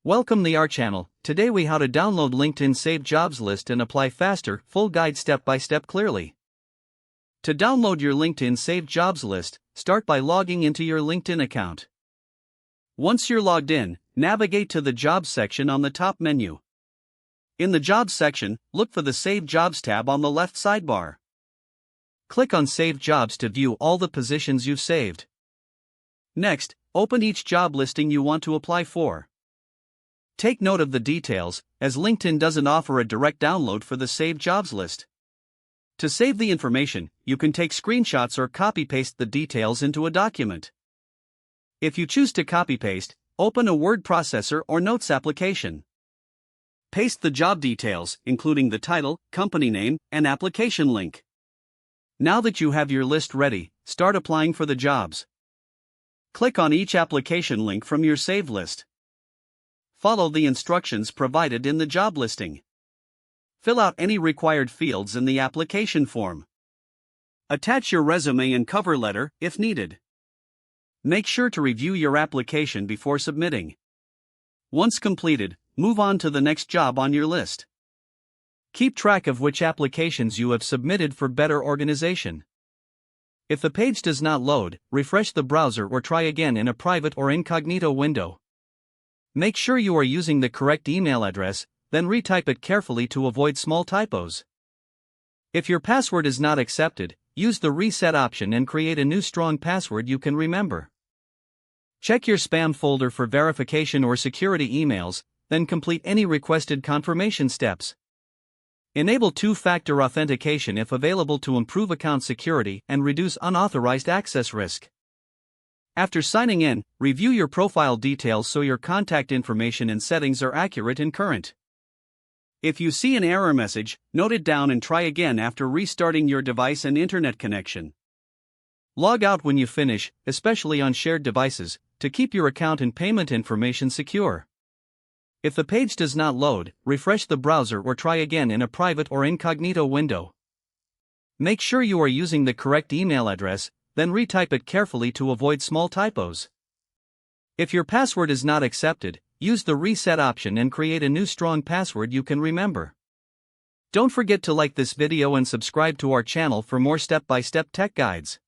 Welcome to our channel. Today we how to download LinkedIn saved jobs list and apply faster, full guide step by step clearly. To download your LinkedIn saved jobs list, start by logging into your LinkedIn account. Once you're logged in, navigate to the Jobs section on the top menu. In the Jobs section, look for the Saved Jobs tab on the left sidebar. Click on Saved Jobs to view all the positions you've saved. Next, open each job listing you want to apply for. Take note of the details, as LinkedIn doesn't offer a direct download for the saved jobs list. To save the information, you can take screenshots or copy-paste the details into a document. If you choose to copy-paste, open a word processor or notes application. Paste the job details, including the title, company name, and application link. Now that you have your list ready, start applying for the jobs. Click on each application link from your saved list. Follow the instructions provided in the job listing. Fill out any required fields in the application form. Attach your resume and cover letter, if needed. Make sure to review your application before submitting. Once completed, move on to the next job on your list. Keep track of which applications you have submitted for better organization. If the page does not load, refresh the browser or try again in a private or incognito window. Make sure you are using the correct email address, then retype it carefully to avoid small typos. If your password is not accepted, use the reset option and create a new strong password you can remember. Check your spam folder for verification or security emails, then complete any requested confirmation steps. Enable two-factor authentication if available to improve account security and reduce unauthorized access risk. After signing in, review your profile details so your contact information and settings are accurate and current. If you see an error message, note it down and try again after restarting your device and internet connection. Log out when you finish, especially on shared devices, to keep your account and payment information secure. If the page does not load, refresh the browser or try again in a private or incognito window. Make sure you are using the correct email address, then retype it carefully to avoid small typos. If your password is not accepted, use the reset option and create a new strong password you can remember. Don't forget to like this video and subscribe to our channel for more step-by-step tech guides.